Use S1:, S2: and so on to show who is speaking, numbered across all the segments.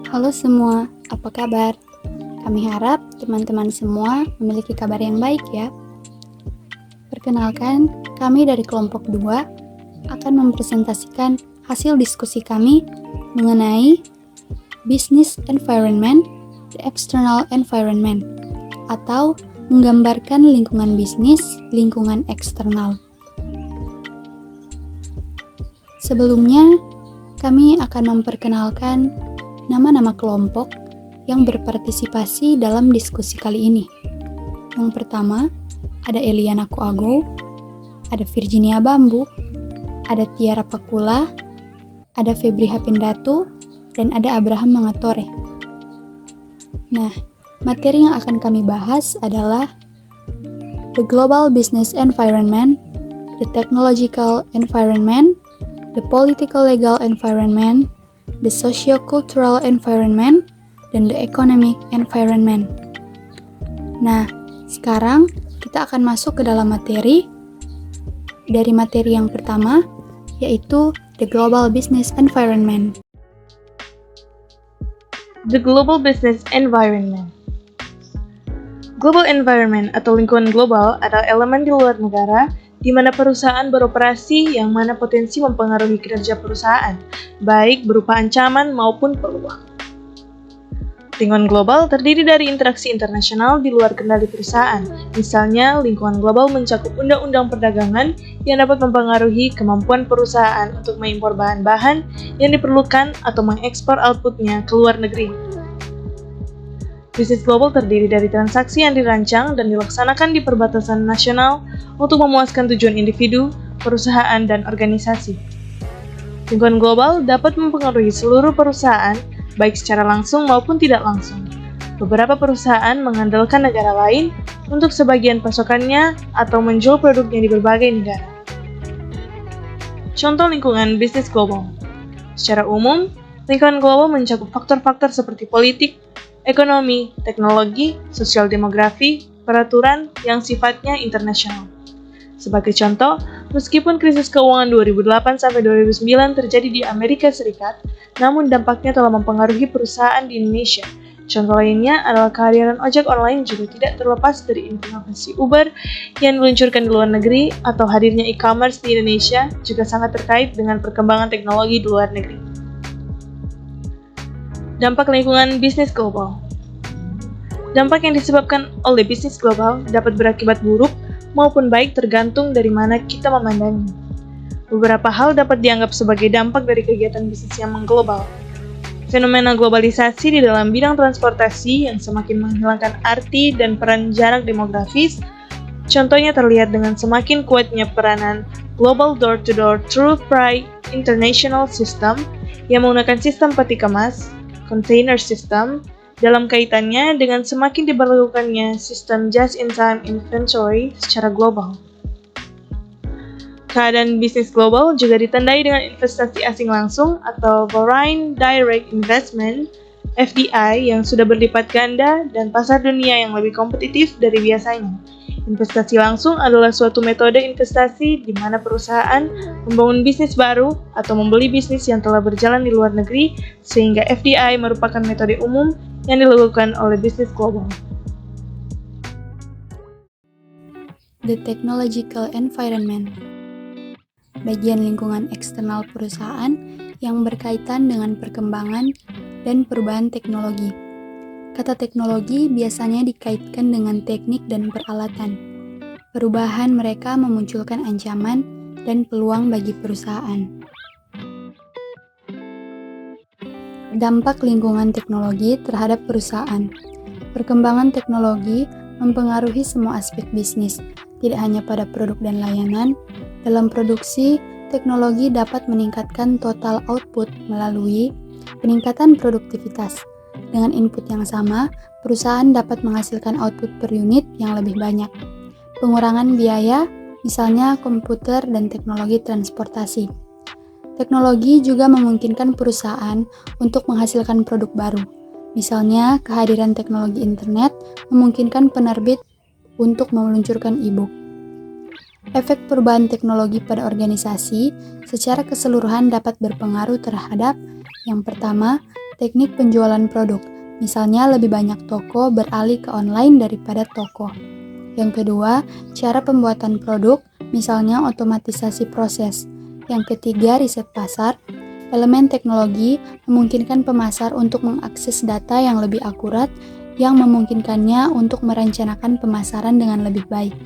S1: Halo semua, apa kabar? Kami harap teman-teman semua memiliki kabar yang baik ya. Perkenalkan, kami dari kelompok 2 akan mempresentasikan hasil diskusi kami mengenai business environment, the external environment, atau menggambarkan lingkungan bisnis, lingkungan eksternal. Sebelumnya, kami akan memperkenalkan nama-nama kelompok yang berpartisipasi dalam diskusi kali ini. Yang pertama, ada Eliana Koago, ada Virginia Bambu, ada Tiara Pakula, ada Febri Hapindatu, dan ada Abraham Mangatore. Nah, materi yang akan kami bahas adalah the global business environment, the technological environment, the political legal environment, the socio-cultural environment, dan the economic environment. Nah, sekarang kita akan masuk ke dalam materi. Dari materi yang pertama, yaitu the global business environment.
S2: The global business environment. Global environment atau lingkungan global adalah elemen di luar negara di mana perusahaan beroperasi yang mana potensi mempengaruhi kinerja perusahaan, baik berupa ancaman maupun peluang. Lingkungan global terdiri dari interaksi internasional di luar kendali perusahaan. Misalnya, lingkungan global mencakup undang-undang perdagangan yang dapat mempengaruhi kemampuan perusahaan untuk mengimpor bahan-bahan yang diperlukan atau mengekspor outputnya ke luar negeri. Bisnis global terdiri dari transaksi yang dirancang dan dilaksanakan di perbatasan nasional untuk memuaskan tujuan individu, perusahaan, dan organisasi. Lingkungan global dapat mempengaruhi seluruh perusahaan, baik secara langsung maupun tidak langsung. Beberapa perusahaan mengandalkan negara lain untuk sebagian pasokannya atau menjual produknya di berbagai negara. Contoh lingkungan bisnis global. Secara umum, lingkungan global mencakup faktor-faktor seperti politik, ekonomi, teknologi, sosial demografi, peraturan yang sifatnya internasional. Sebagai contoh, meskipun krisis keuangan 2008-2009 terjadi di Amerika Serikat, namun dampaknya telah mempengaruhi perusahaan di Indonesia. Contoh lainnya adalah kehadiran ojek online juga tidak terlepas dari inovasi Uber yang diluncurkan di luar negeri atau hadirnya e-commerce di Indonesia juga sangat terkait dengan perkembangan teknologi di luar negeri. Dampak lingkungan bisnis global. Dampak yang disebabkan oleh bisnis global dapat berakibat buruk maupun baik tergantung dari mana kita memandangnya. Beberapa hal dapat dianggap sebagai dampak dari kegiatan bisnis yang mengglobal. Fenomena globalisasi di dalam bidang transportasi yang semakin menghilangkan arti dan peran jarak demografis, contohnya terlihat dengan semakin kuatnya peranan Global Door-to-Door Through Freight International System yang menggunakan sistem peti kemas, container system, dalam kaitannya dengan semakin diberlakukannya sistem just-in-time inventory secara global. Keadaan bisnis global juga ditandai dengan investasi asing langsung atau Foreign Direct Investment (FDI) yang sudah berlipat ganda dan pasar dunia yang lebih kompetitif dari biasanya. Investasi langsung adalah suatu metode investasi di mana perusahaan membangun bisnis baru atau membeli bisnis yang telah berjalan di luar negeri, sehingga FDI merupakan metode umum yang dilakukan oleh bisnis global.
S1: The technological environment. Bagian lingkungan eksternal perusahaan yang berkaitan dengan perkembangan dan perubahan teknologi. Kata teknologi biasanya dikaitkan dengan teknik dan peralatan. Perubahan mereka memunculkan ancaman dan peluang bagi perusahaan. Dampak lingkungan teknologi terhadap perusahaan. Perkembangan teknologi mempengaruhi semua aspek bisnis, tidak hanya pada produk dan layanan. Dalam produksi, teknologi dapat meningkatkan total output melalui peningkatan produktivitas. Dengan input yang sama, perusahaan dapat menghasilkan output per unit yang lebih banyak. Pengurangan biaya, misalnya komputer dan teknologi transportasi. Teknologi juga memungkinkan perusahaan untuk menghasilkan produk baru. Misalnya, kehadiran teknologi internet memungkinkan penerbit untuk meluncurkan e-book. Efek perubahan teknologi pada organisasi secara keseluruhan dapat berpengaruh terhadap yang pertama, teknik penjualan produk, misalnya lebih banyak toko beralih ke online daripada toko. Yang kedua, cara pembuatan produk, misalnya otomatisasi proses. Yang ketiga, riset pasar. Elemen teknologi memungkinkan pemasar untuk mengakses data yang lebih akurat yang memungkinkannya untuk merencanakan pemasaran dengan lebih baik.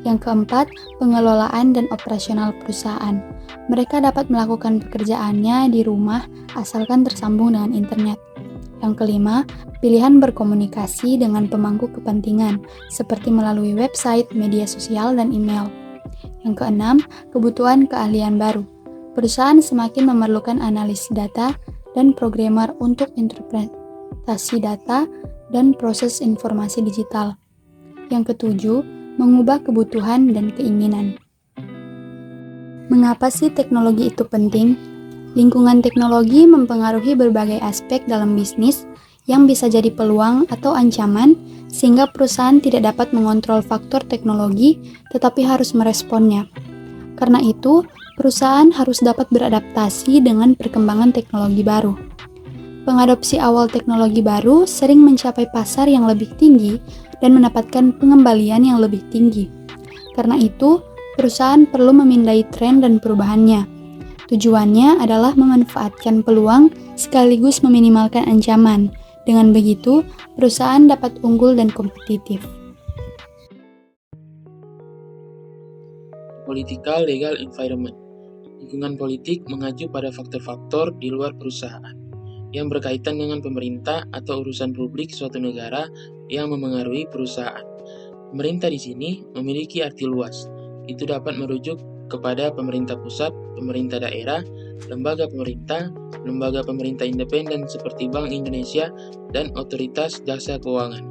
S1: Yang keempat, pengelolaan dan operasional perusahaan. Mereka dapat melakukan pekerjaannya di rumah asalkan tersambung dengan internet. Yang kelima, pilihan berkomunikasi dengan pemangku kepentingan, seperti melalui website, media sosial, dan email. Yang keenam, kebutuhan keahlian baru. Perusahaan semakin memerlukan analis data dan programmer untuk interpretasi data dan proses informasi digital. Yang ketujuh, mengubah kebutuhan dan keinginan. Mengapa sih teknologi itu penting? Lingkungan teknologi mempengaruhi berbagai aspek dalam bisnis yang bisa jadi peluang atau ancaman, sehingga perusahaan tidak dapat mengontrol faktor teknologi tetapi harus meresponnya. Karena itu, perusahaan harus dapat beradaptasi dengan perkembangan teknologi baru. Pengadopsi awal teknologi baru sering mencapai pasar yang lebih tinggi dan mendapatkan pengembalian yang lebih tinggi. Karena itu, perusahaan perlu memindai tren dan perubahannya. Tujuannya adalah memanfaatkan peluang sekaligus meminimalkan ancaman. Dengan begitu, perusahaan dapat unggul dan kompetitif.
S3: Political Legal Environment. Lingkungan politik mengacu pada faktor-faktor di luar perusahaan yang berkaitan dengan pemerintah atau urusan publik suatu negara yang memengaruhi perusahaan. Pemerintah di sini memiliki arti luas. Itu dapat merujuk kepada pemerintah pusat, pemerintah daerah, lembaga pemerintah independen seperti Bank Indonesia, dan otoritas jasa keuangan.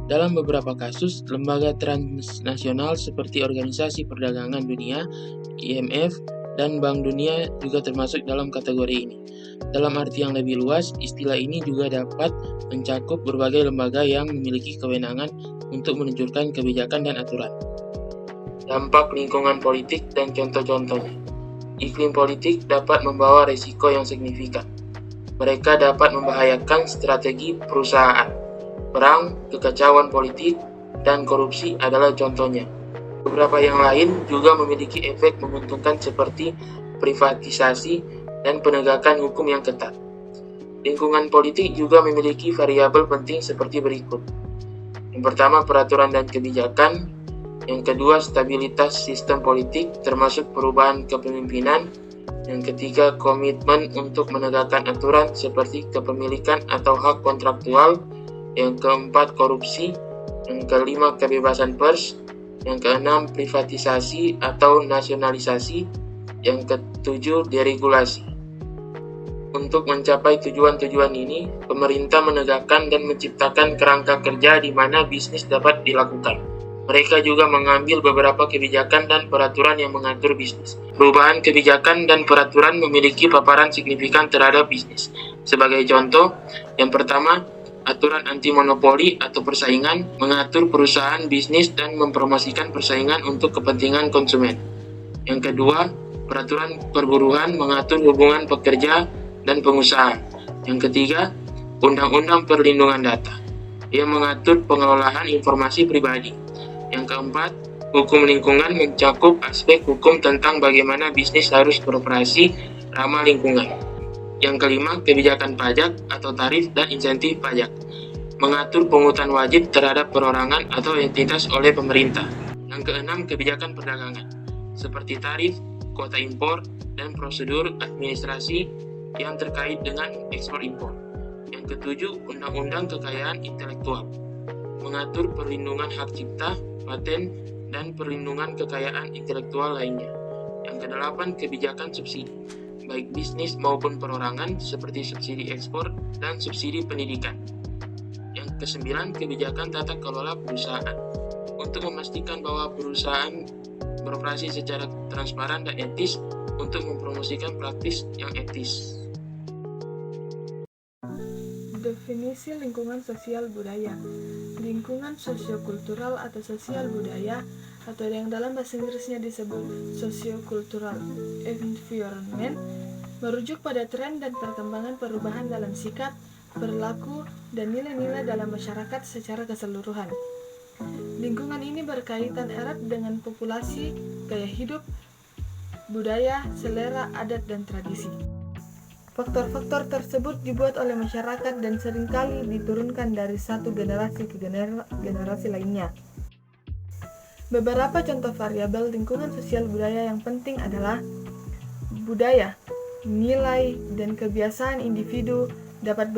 S3: Dalam beberapa kasus, lembaga transnasional seperti Organisasi Perdagangan Dunia, IMF, dan Bank Dunia juga termasuk dalam kategori ini. Dalam arti yang lebih luas, istilah ini juga dapat mencakup berbagai lembaga yang memiliki kewenangan untuk menunjukkan kebijakan dan aturan. Dampak lingkungan politik dan contoh-contohnya. Iklim politik dapat membawa risiko yang signifikan. Mereka dapat membahayakan strategi perusahaan. Perang, kekacauan politik, dan korupsi adalah contohnya. Beberapa yang lain juga memiliki efek menguntungkan seperti privatisasi dan penegakan hukum yang ketat. Lingkungan politik juga memiliki variabel penting seperti berikut. Yang pertama, peraturan dan kebijakan. Yang kedua, stabilitas sistem politik termasuk perubahan kepemimpinan. Yang ketiga, komitmen untuk menegakkan aturan seperti kepemilikan atau hak kontraktual. Yang keempat, korupsi. Yang kelima, kebebasan pers. Yang keenam, privatisasi atau nasionalisasi. Yang ketujuh, deregulasi. Untuk mencapai tujuan-tujuan ini, pemerintah menegakkan dan menciptakan kerangka kerja di mana bisnis dapat dilakukan. Mereka juga mengambil beberapa kebijakan dan peraturan yang mengatur bisnis. Perubahan kebijakan dan peraturan memiliki paparan signifikan terhadap bisnis. Sebagai contoh, yang pertama, aturan anti-monopoli atau persaingan mengatur perusahaan bisnis dan mempromosikan persaingan untuk kepentingan konsumen. Yang kedua, peraturan perburuan mengatur hubungan pekerja dan pengusaha. Yang ketiga, undang-undang perlindungan data yang mengatur pengelolaan informasi pribadi. Yang keempat, hukum lingkungan mencakup aspek hukum tentang bagaimana bisnis harus beroperasi ramah lingkungan. Yang kelima, kebijakan pajak atau tarif dan insentif pajak, mengatur pungutan wajib terhadap perorangan atau entitas oleh pemerintah. Yang keenam, kebijakan perdagangan, seperti tarif, kuota impor, dan prosedur administrasi yang terkait dengan ekspor-impor. Yang ketujuh, undang-undang kekayaan intelektual, mengatur perlindungan hak cipta, paten, dan perlindungan kekayaan intelektual lainnya. Yang kedelapan, kebijakan subsidi, baik bisnis maupun perorangan seperti subsidi ekspor dan subsidi pendidikan. Yang kesembilan, kebijakan tata kelola perusahaan untuk memastikan bahwa perusahaan beroperasi secara transparan dan etis untuk mempromosikan praktis yang etis.
S2: Definisi lingkungan sosial budaya. Lingkungan sosiokultural atau sosial budaya, atau yang dalam bahasa Inggrisnya disebut sociocultural environment, merujuk pada tren dan perkembangan perubahan dalam sikap, perilaku, dan nilai-nilai dalam masyarakat secara keseluruhan. Lingkungan ini berkaitan erat dengan populasi, gaya hidup, budaya, selera, adat, dan tradisi. Faktor-faktor tersebut dibuat oleh masyarakat dan seringkali diturunkan dari satu generasi ke generasi lainnya. Beberapa contoh variabel lingkungan sosial budaya yang penting adalah budaya, nilai, dan kebiasaan individu dapat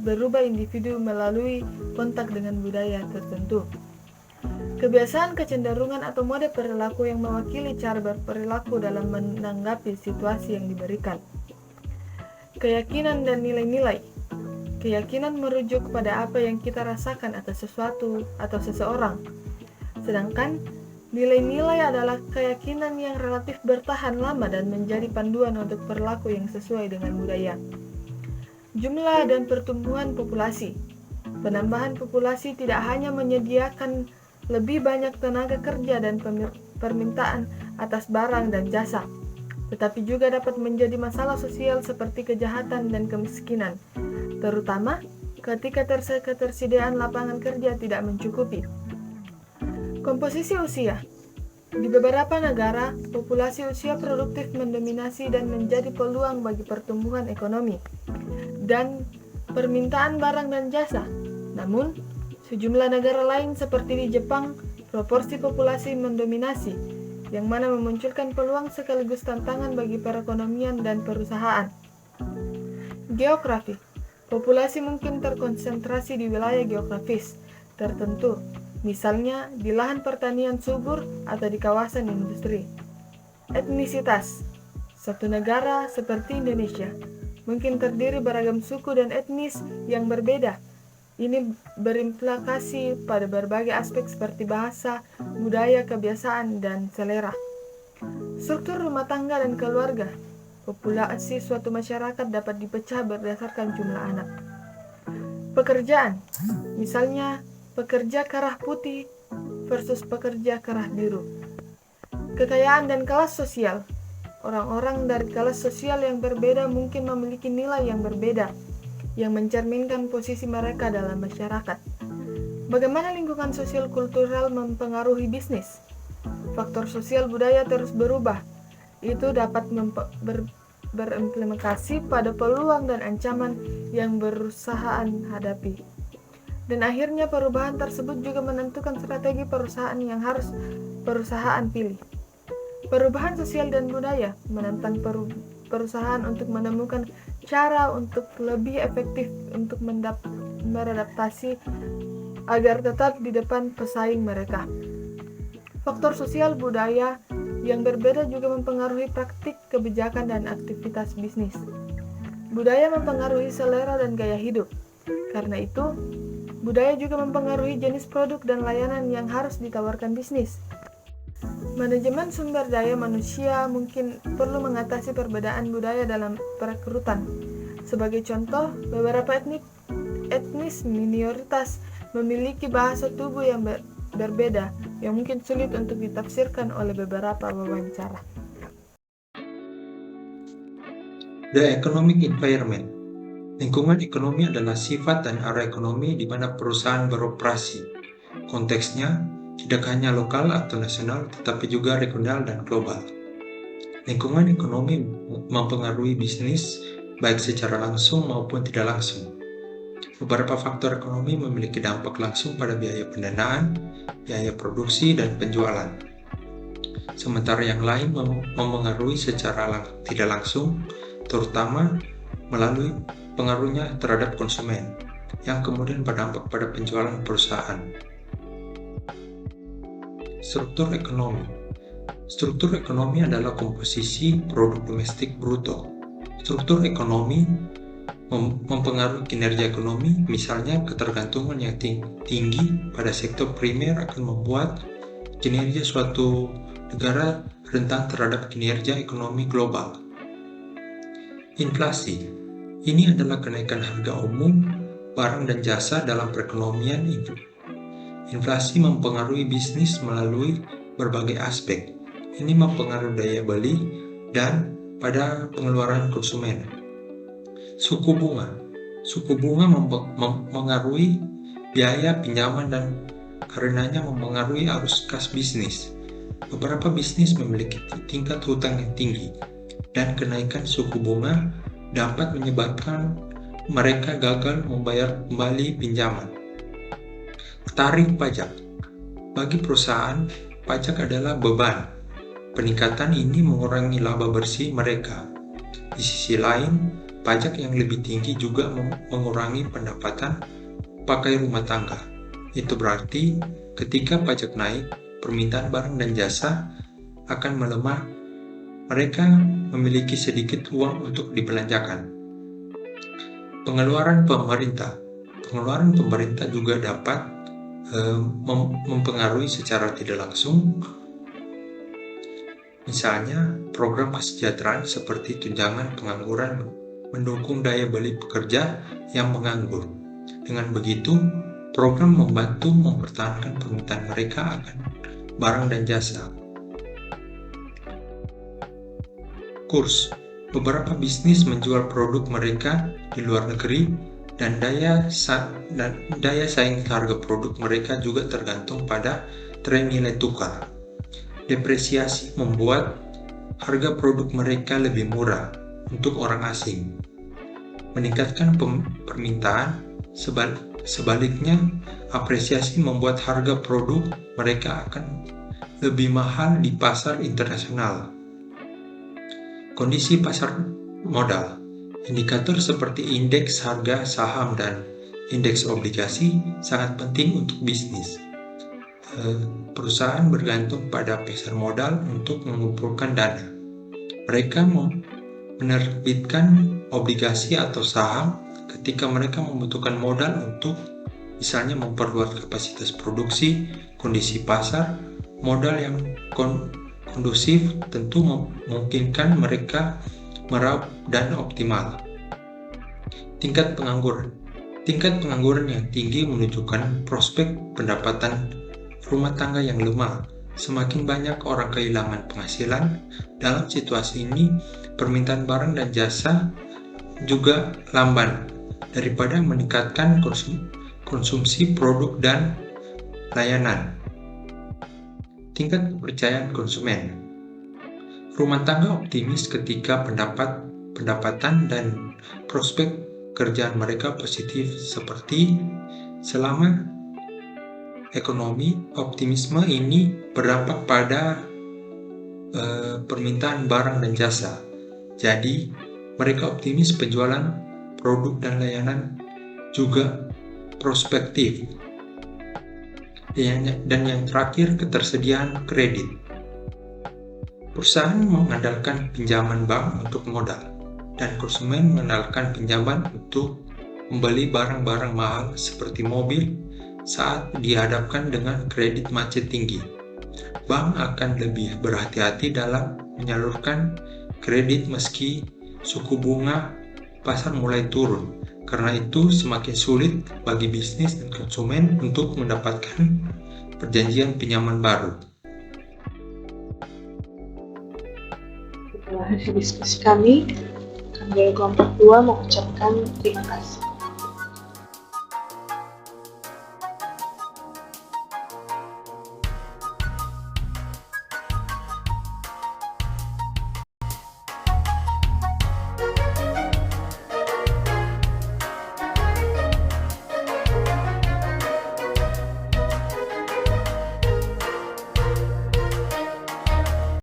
S2: berubah individu melalui kontak dengan budaya tertentu. Kebiasaan, kecenderungan, atau mode perilaku yang mewakili cara berperilaku dalam menanggapi situasi yang diberikan. Keyakinan dan nilai-nilai. Keyakinan merujuk pada apa yang kita rasakan atas sesuatu atau seseorang. Sedangkan nilai-nilai adalah keyakinan yang relatif bertahan lama dan menjadi panduan untuk perilaku yang sesuai dengan budaya. Jumlah dan pertumbuhan populasi. Penambahan populasi tidak hanya menyediakan lebih banyak tenaga kerja dan permintaan atas barang dan jasa, tetapi juga dapat menjadi masalah sosial seperti kejahatan dan kemiskinan, terutama ketika ketersediaan lapangan kerja tidak mencukupi. Komposisi usia. Di beberapa negara, populasi usia produktif mendominasi dan menjadi peluang bagi pertumbuhan ekonomi dan permintaan barang dan jasa. Namun, sejumlah negara lain seperti di Jepang, proporsi populasi mendominasi, yang mana memunculkan peluang sekaligus tantangan bagi perekonomian dan perusahaan. Geografi. Populasi mungkin terkonsentrasi di wilayah geografis tertentu, misalnya di lahan pertanian subur atau di kawasan industri. Etnisitas. Satu negara seperti Indonesia mungkin terdiri beragam suku dan etnis yang berbeda. Ini berimplikasi pada berbagai aspek seperti bahasa, budaya, kebiasaan, dan selera. Struktur rumah tangga dan keluarga. Populasi suatu masyarakat dapat dipecah berdasarkan jumlah anak. Pekerjaan, misalnya pekerja kerah putih versus pekerja kerah biru. Kekayaan dan kelas sosial. Orang-orang dari kelas sosial yang berbeda mungkin memiliki nilai yang berbeda, yang mencerminkan posisi mereka dalam masyarakat. Bagaimana lingkungan sosial kultural mempengaruhi bisnis? Faktor sosial budaya terus berubah. Itu dapat berimplikasi pada peluang dan ancaman yang perusahaan hadapi. Dan akhirnya perubahan tersebut juga menentukan strategi perusahaan yang harus perusahaan pilih. Perubahan sosial dan budaya menantang perusahaan untuk menemukan cara untuk lebih efektif untuk beradaptasi agar tetap di depan pesaing mereka. Faktor sosial budaya yang berbeda juga mempengaruhi praktik, kebijakan, dan aktivitas bisnis. Budaya mempengaruhi selera dan gaya hidup. Karena itu, budaya juga mempengaruhi jenis produk dan layanan yang harus ditawarkan bisnis. Manajemen sumber daya manusia mungkin perlu mengatasi perbedaan budaya dalam perekrutan. Sebagai contoh, beberapa etnis minoritas memiliki bahasa tubuh yang berbeda yang mungkin sulit untuk ditafsirkan oleh beberapa wawancara.
S4: The economic environment. Lingkungan ekonomi adalah sifat dan arah ekonomi di mana perusahaan beroperasi. Konteksnya tidak hanya lokal atau nasional, tetapi juga regional dan global. Lingkungan ekonomi mempengaruhi bisnis, baik secara langsung maupun tidak langsung. Beberapa faktor ekonomi memiliki dampak langsung pada biaya pendanaan, biaya produksi, dan penjualan. Sementara yang lain mempengaruhi secara tidak langsung, terutama melalui pengaruhnya terhadap konsumen, yang kemudian berdampak pada penjualan perusahaan. Struktur ekonomi. Struktur ekonomi adalah komposisi produk domestik bruto. Struktur ekonomi mempengaruhi kinerja ekonomi, misalnya ketergantungan yang tinggi pada sektor primer akan membuat kinerja suatu negara rentan terhadap kinerja ekonomi global. Inflasi. Ini adalah kenaikan harga umum, barang dan jasa dalam perekonomian. Inflasi mempengaruhi bisnis melalui berbagai aspek. Ini mempengaruhi daya beli dan pada pengeluaran konsumen. Suku bunga mempengaruhi biaya pinjaman dan karenanya mempengaruhi arus kas bisnis. Beberapa bisnis memiliki tingkat hutang yang tinggi, dan kenaikan suku bunga dapat menyebabkan mereka gagal membayar kembali pinjaman. Tarif pajak. Bagi perusahaan, pajak adalah beban. Peningkatan ini mengurangi laba bersih mereka. Di sisi lain, pajak yang lebih tinggi juga mengurangi pendapatan pakai rumah tangga. Itu berarti ketika pajak naik, permintaan barang dan jasa akan melemah. Mereka memiliki sedikit uang untuk dibelanjakan. Pengeluaran pemerintah juga dapat mempengaruhi secara tidak langsung. Misalnya, program kesejahteraan seperti tunjangan pengangguran mendukung daya beli pekerja yang menganggur. Dengan begitu, program membantu mempertahankan permintaan mereka akan barang dan jasa. Kurs. Beberapa bisnis menjual produk mereka di luar negeri dan daya saing harga produk mereka juga tergantung pada tren nilai tukar. Depresiasi membuat harga produk mereka lebih murah untuk orang asing, meningkatkan permintaan. Sebaliknya, apresiasi membuat harga produk mereka akan lebih mahal di pasar internasional. Kondisi pasar modal. Indikator seperti indeks harga saham dan indeks obligasi sangat penting untuk bisnis. Perusahaan bergantung pada pasar modal untuk mengumpulkan dana. Mereka menerbitkan obligasi atau saham ketika mereka membutuhkan modal untuk misalnya memperluas kapasitas produksi. Kondisi pasar modal yang kondusif tentu memungkinkan mereka meraup dan optimal. Tingkat pengangguran yang tinggi menunjukkan prospek pendapatan rumah tangga yang lemah. Semakin banyak orang kehilangan penghasilan. Dalam situasi ini, permintaan barang dan jasa juga lamban daripada meningkatkan konsumsi produk dan layanan. Tingkat kepercayaan konsumen. Rumah tangga optimis ketika pendapatan dan prospek kerjaan mereka positif seperti selama ekonomi. Optimisme ini berdampak pada permintaan barang dan jasa. Jadi, mereka optimis penjualan produk dan layanan juga prospektif. Dan yang terakhir, ketersediaan kredit. Perusahaan mengandalkan pinjaman bank untuk modal, dan konsumen mengandalkan pinjaman untuk membeli barang-barang mahal seperti mobil saat dihadapkan dengan kredit macet tinggi. Bank akan lebih berhati-hati dalam menyalurkan kredit meski suku bunga pasar mulai turun. Karena itu semakin sulit bagi bisnis dan konsumen untuk mendapatkan perjanjian pinjaman baru.
S2: Setelah hasil diskusi kami dari kelompok 2 mengucapkan terima kasih.